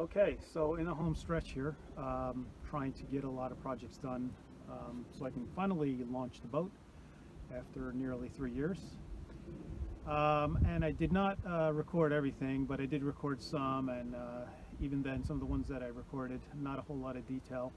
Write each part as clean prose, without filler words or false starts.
Okay, so in a home stretch here, trying to get a lot of projects done so I can finally launch the boat after nearly 3 years. And I did not record everything, but I did record some, and even then some of the ones that I recorded, not a whole lot of detail.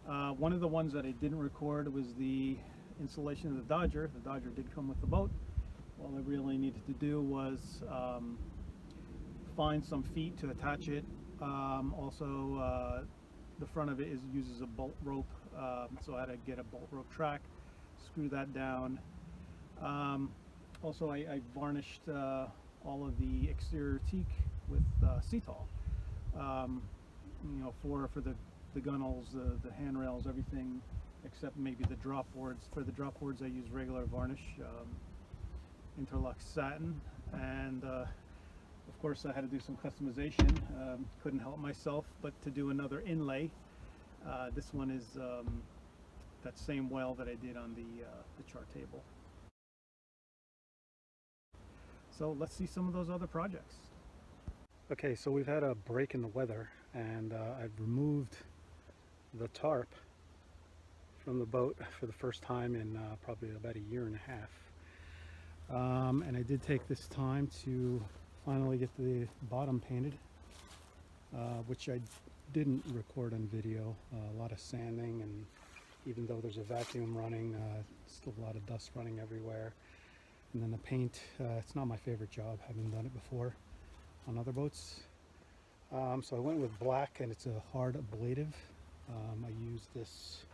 One of the ones that I didn't record was the installation of the Dodger. The Dodger did come with the boat. All I really needed to do was find some feet to attach it. Also, the front of it uses a bolt rope, so I had to get a bolt rope track, screw that down. Also, I varnished all of the exterior teak with Cetol. You know, for the gunnels, the handrails, everything except maybe the drop boards. For the drop boards, I use regular varnish, interlock satin, and of course I had to do some customization. Couldn't help myself but to do another inlay. This one is that same well that I did on the chart table. So let's see some of those other projects. Okay, so we've had a break in the weather, and I've removed the tarp from the boat for the first time in probably about a year and a half. And I did take this time to finally get the bottom painted, which I didn't record on video. A lot of sanding, and even though there's a vacuum running, still a lot of dust running everywhere. And then the paint, it's not my favorite job, having done it before on other boats. So I went with black, and it's a hard ablative. I used this,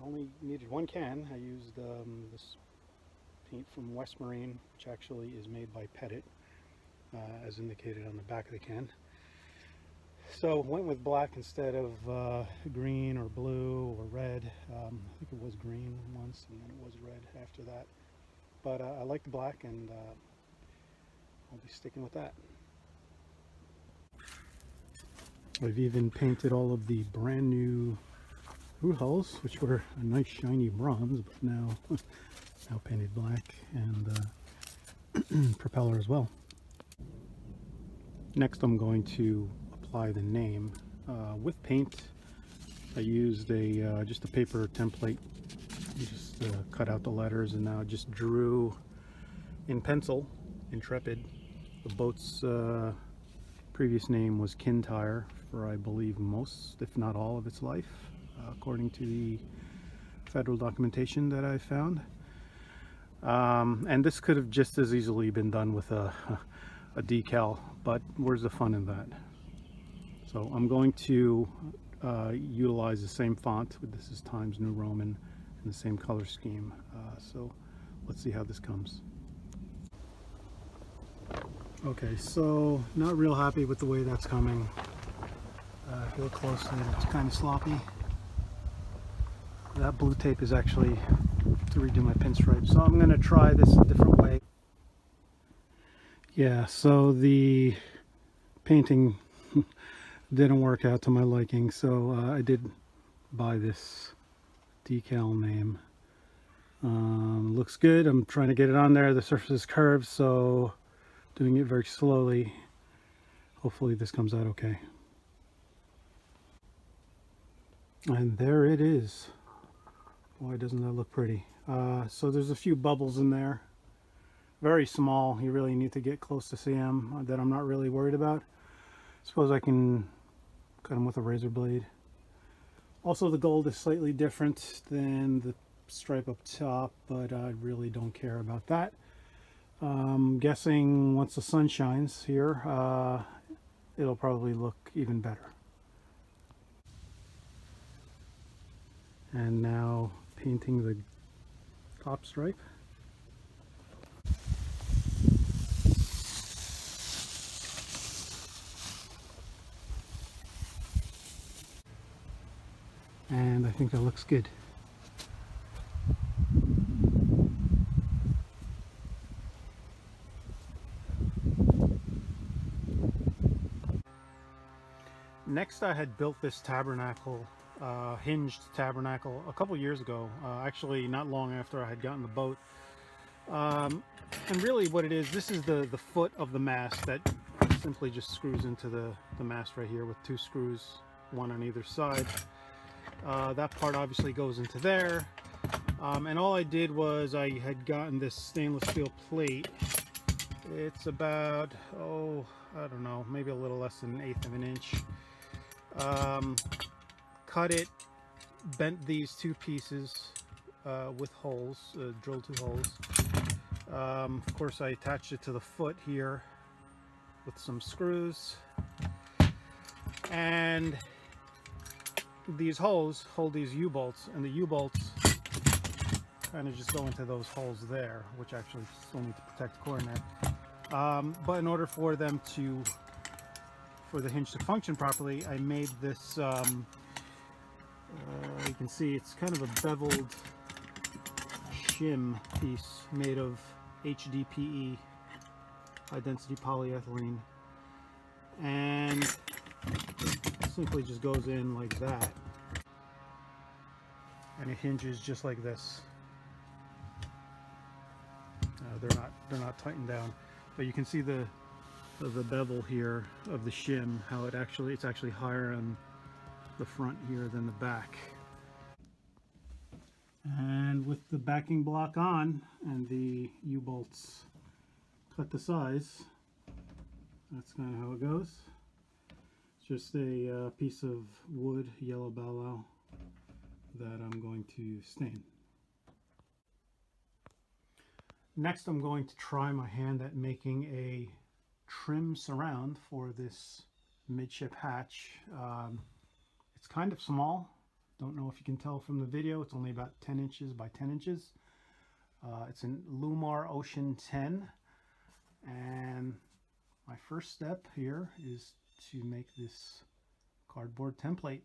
only needed one can. I used this paint from West Marine, which actually is made by Petit, as indicated on the back of the can. So went with black instead of green or blue or red. I think it was green once, and then it was red after that. But I like the black, and I'll be sticking with that. I've even painted all of the brand new root hulls, which were a nice shiny bronze, but now painted black, and propeller as well. Next I'm going to apply the name with paint. I used just a paper template, just cut out the letters, and now just drew in pencil, Intrepid. The boat's previous name was Kintyre for, I believe, most, if not all, of its life, according to the federal documentation that I found. And this could have just as easily been done with a decal, but where's the fun in that? So I'm going to utilize the same font. This is Times New Roman, and the same color scheme. So let's see how this comes. Okay, so not real happy with the way that's coming. If you look closely, it's kind of sloppy. That blue tape is actually to redo my pinstripe, so I'm going to try this a different way. Yeah, so the painting didn't work out to my liking, so I did buy this decal name. Looks good. I'm trying to get it on there. The surface is curved, so doing it very slowly. Hopefully this comes out okay. And there it is. Boy, doesn't that look pretty. So there's a few bubbles in there. Very small. You really need to get close to see them, that I'm not really worried about. Suppose I can cut them with a razor blade. Also, the gold is slightly different than the stripe up top, but I really don't care about that. Guessing once the sun shines here, it'll probably look even better. And now painting the top stripe. And I think that looks good. Next, I had built this tabernacle, hinged tabernacle, a couple years ago, actually not long after I had gotten the boat. And really what it is, this is the foot of the mast that simply just screws into the mast right here with 2 screws, 1 on either side. That part obviously goes into there. And all I did was I had gotten this stainless steel plate. It's about, oh, I don't know, maybe a little less than 1/8 of an inch. Cut it, bent these 2 pieces with holes, drilled 2 holes. Of course, I attached it to the foot here with some screws. And these holes hold these U-bolts, and the U-bolts kind of just go into those holes there, which actually still need to protect the coronet. But in order for them to, for the hinge to function properly, I made this, you can see it's kind of a beveled shim piece made of HDPE, high density polyethylene, and it simply just goes in like that, and it hinges just like this. They're not tightened down, but you can see the bevel here of the shim, how it's actually higher on the front here than the back. And with the backing block on and the U-bolts cut to size, that's kind of how it goes. It's just a piece of wood, yellow balau, that I'm going to stain. Next, I'm going to try my hand at making a trim surround for this midship hatch. It's kind of small. Don't know if you can tell from the video. It's only about 10 inches by 10 inches. It's an Lumar Ocean 10. And my first step here is to make this cardboard template.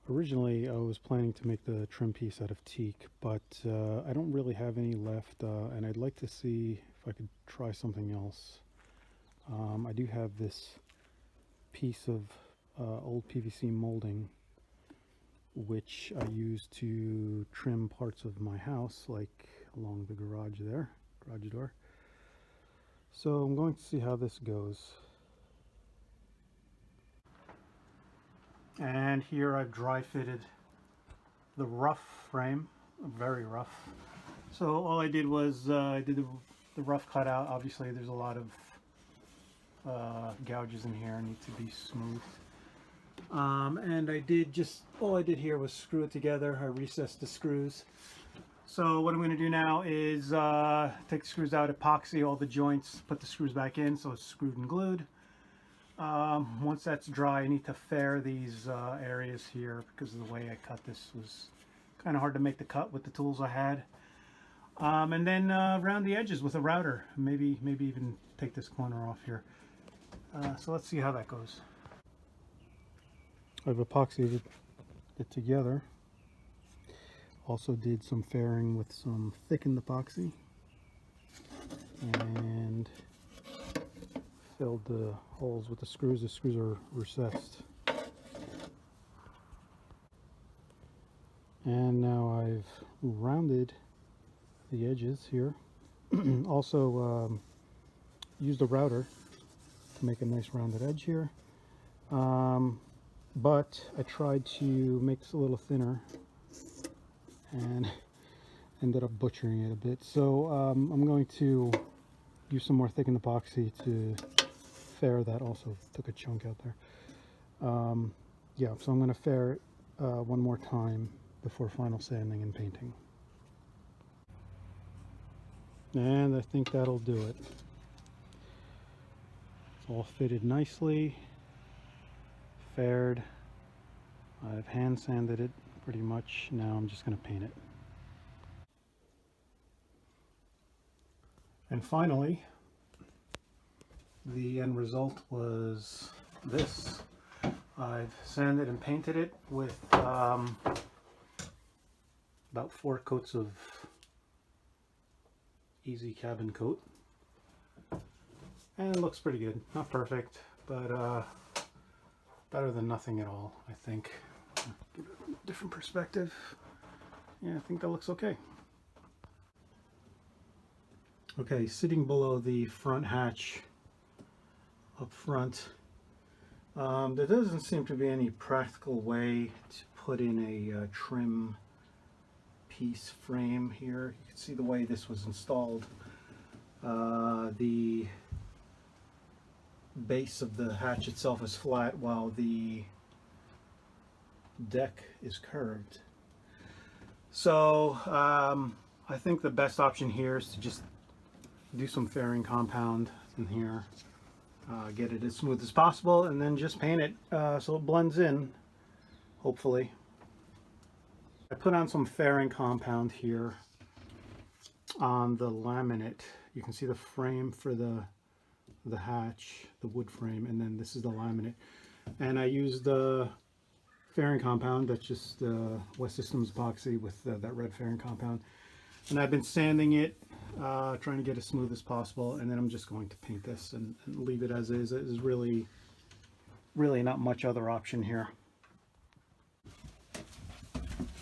Originally, I was planning to make the trim piece out of teak, but I don't really have any left, and I'd like to see if I could try something else. I do have this piece of old PVC molding, which I use to trim parts of my house, like along the garage there, garage door. So I'm going to see how this goes. And here I've dry fitted the rough frame, very rough. So all I did was I did the rough cutout. Obviously there's a lot of gouges in here, need to be smooth. And all I did here was screw it together. I recessed the screws. So what I'm going to do now is take the screws out, epoxy all the joints, put the screws back in so it's screwed and glued. Once that's dry, I need to fair these areas here because of the way I cut this. Was kind of hard to make the cut with the tools I had. And then round the edges with a router. Maybe even take this corner off here. So let's see how that goes. I've epoxied it together. Also did some fairing with some thickened epoxy. And filled the holes with the screws. The screws are recessed. And now I've rounded the edges here. Also used a router to make a nice rounded edge here. But I tried to make this a little thinner and ended up butchering it a bit. So I'm going to use some more thickened epoxy to fair that. Also took a chunk out there. Yeah, so I'm going to fair it one more time before final sanding and painting. And I think that'll do it. It's all fitted nicely, faired. I've hand sanded it pretty much. Now I'm just going to paint it. And finally, the end result was this. I've sanded and painted it with about 4 coats of Easy Cabin Coat, and it looks pretty good. Not perfect, but better than nothing at all, I think. Give it a different perspective. Yeah, I think that looks okay. Okay, sitting below the front hatch up front, there doesn't seem to be any practical way to put in a trim piece frame here. You can see the way this was installed. The base of the hatch itself is flat while the deck is curved. So I think the best option here is to just do some fairing compound in here, get it as smooth as possible, and then just paint it so it blends in, hopefully. I put on some fairing compound here on the laminate. You can see the frame for the hatch, the wood frame, and then this is the laminate. And I used the fairing compound, that's just West Systems epoxy with that red fairing compound. And I've been sanding it, trying to get as smooth as possible, and then I'm just going to paint this and leave it as is. There's really not much other option here.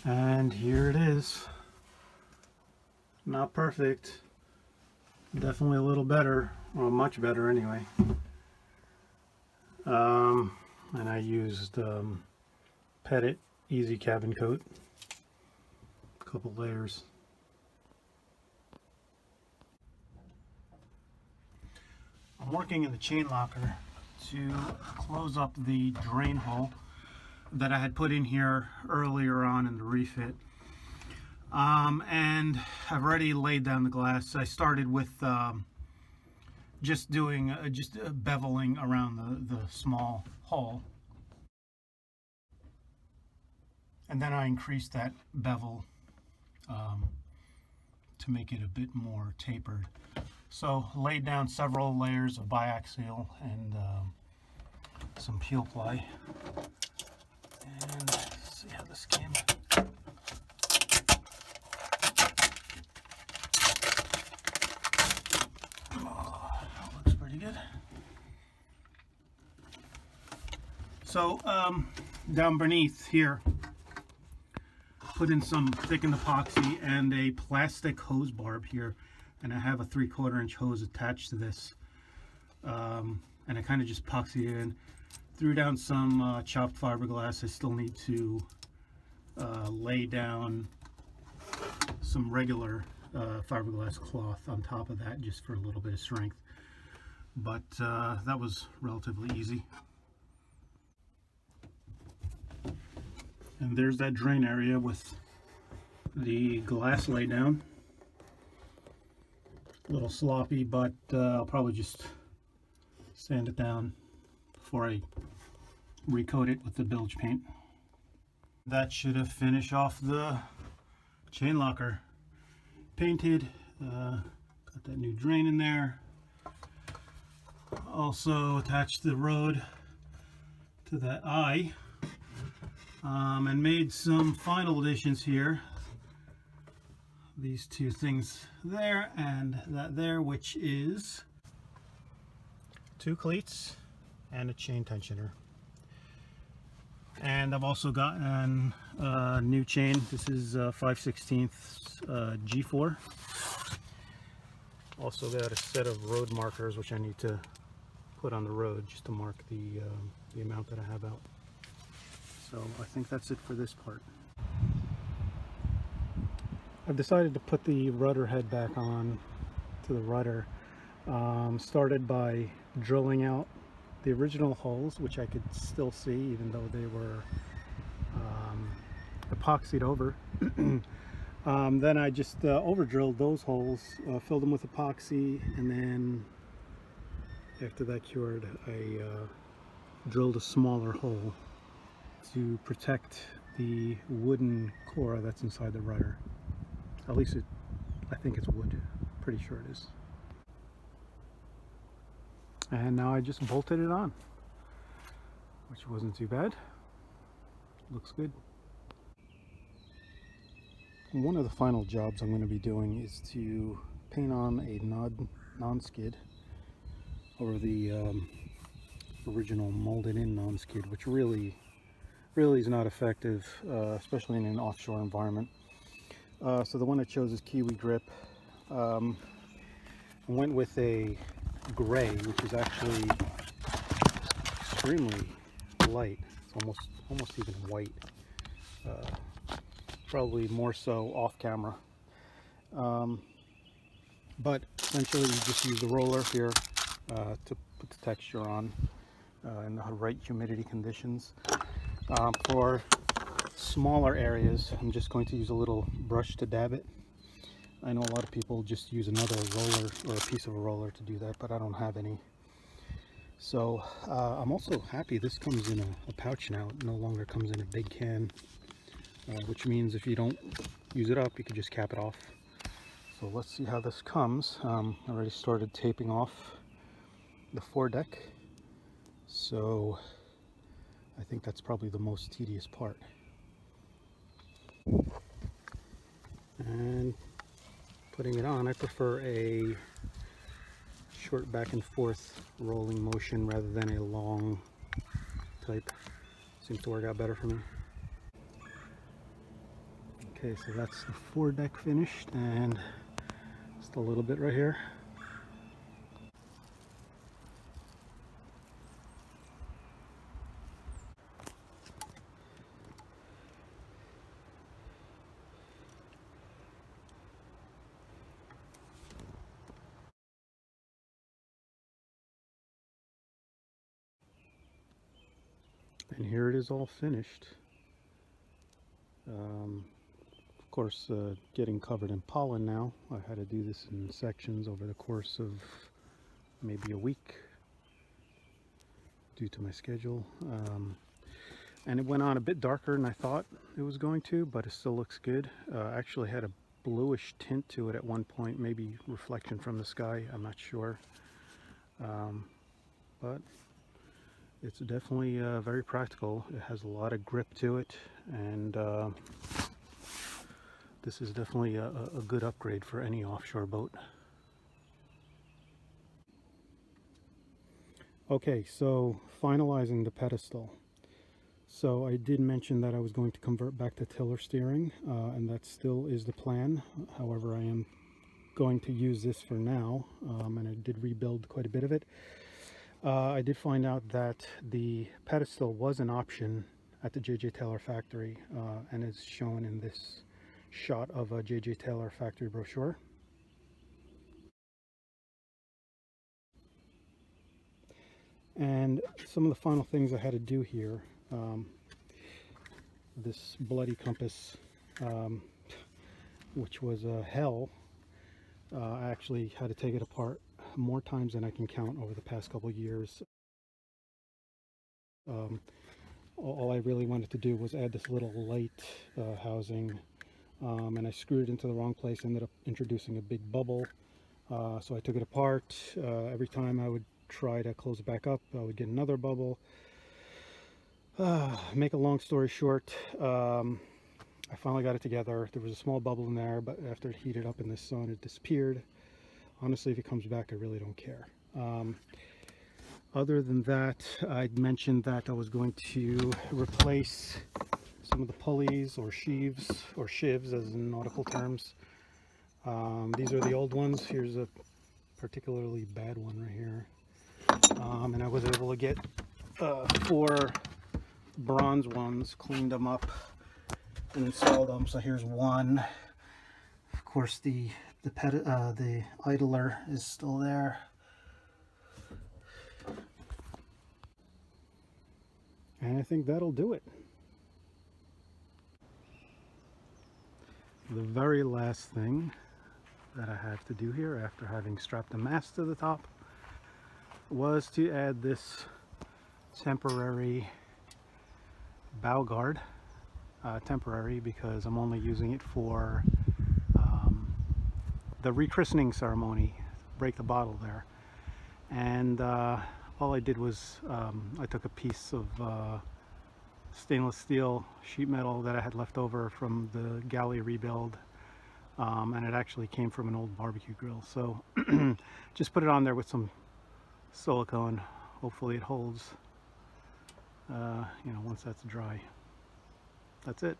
And here it is. Not perfect. Definitely a little better, or much better anyway. And I used Petit Easy Cabin Coat, a couple layers. I'm working in the chain locker to close up the drain hole that I had put in here earlier on in the refit. And I've already laid down the glass. I started with just doing beveling around the small hole, and then I increased that bevel to make it a bit more tapered. So laid down several layers of biaxial and some peel ply, and let's see how this came. So down beneath here, put in some thickened epoxy and a plastic hose barb here, and I have a 3/4 inch hose attached to this, and I kind of just epoxied it in. Threw down some chopped fiberglass. I still need to lay down some regular fiberglass cloth on top of that just for a little bit of strength, but that was relatively easy. And there's that drain area with the glass laid down. A little sloppy, but I'll probably just sand it down before I recoat it with the bilge paint. That should have finished off the chain locker. Painted, got that new drain in there. Also attached the rod to that eye. And made some final additions here. These two things there and that there, which is 2 cleats and a chain tensioner. And I've also gotten a new chain. This is 5/16 G4. Also got a set of road markers which I need to put on the road just to mark the amount that I have out. So I think that's it for this part. I've decided to put the rudder head back on to the rudder. Started by drilling out the original holes, which I could still see even though they were epoxied over. Then I just over drilled those holes, filled them with epoxy, and then after that cured, I drilled a smaller hole to protect the wooden core that's inside the rudder. At least I think it's wood. Pretty sure it is. And now I just bolted it on, which wasn't too bad. Looks good. One of the final jobs I'm going to be doing is to paint on a non-skid over the original molded in non-skid, which really is not effective, especially in an offshore environment. So the one I chose is Kiwi Grip. I went with a gray, which is actually extremely light. It's almost even white. Probably more so off camera. But essentially you just use the roller here to put the texture on in the right humidity conditions. For smaller areas, I'm just going to use a little brush to dab it. I know a lot of people just use another roller or a piece of a roller to do that, but I don't have any. So I'm also happy this comes in a pouch now. It no longer comes in a big can, which means if you don't use it up, you can just cap it off. So let's see how this comes. I already started taping off the foredeck, so I think that's probably the most tedious part. And putting it on, I prefer a short back and forth rolling motion rather than a long type. Seems to work out better for me. Okay, so that's the foredeck finished, and just a little bit right here. And here it is all finished. Of course, getting covered in pollen now. I had to do this in sections over the course of maybe a week due to my schedule. And it went on a bit darker than I thought it was going to, but it still looks good. Actually had a bluish tint to it at one point, maybe reflection from the sky, I'm not sure. But it's definitely very practical. It has a lot of grip to it, and this is definitely a good upgrade for any offshore boat. Okay, so finalizing the pedestal. So I did mention that I was going to convert back to tiller steering, and that still is the plan. However, I am going to use this for now, and I did rebuild quite a bit of it. I did find out that the pedestal was an option at the J.J. Taylor factory, and is shown in this shot of a J.J. Taylor factory brochure. And some of the final things I had to do here, this bloody compass, which was hell. I actually had to take it apart more times than I can count over the past couple of years. All I really wanted to do was add this little light housing, and I screwed it into the wrong place, ended up introducing a big bubble. So I took it apart. Every time I would try to close it back up, I would get another bubble. Make a long story short, I finally got it together. There was a small bubble in there, but after it heated up in the sun, it disappeared. Honestly, if it comes back, I really don't care. Other than that, I'd mentioned that I was going to replace some of the pulleys or sheaves, or shivs as in nautical terms. These are the old ones. Here's a particularly bad one right here. And I was able to get 4 bronze ones, cleaned them up and installed them. So here's one. Of course, the idler is still there. And I think that'll do it. The very last thing that I have to do here, after having strapped the mast to the top, was to add this temporary bow guard. Temporary because I'm only using it for the rechristening ceremony, break the bottle there. And all I did was I took a piece of stainless steel sheet metal that I had left over from the galley rebuild, and it actually came from an old barbecue grill. So just put it on there with some silicone. Hopefully it holds, you know, once that's dry. That's it.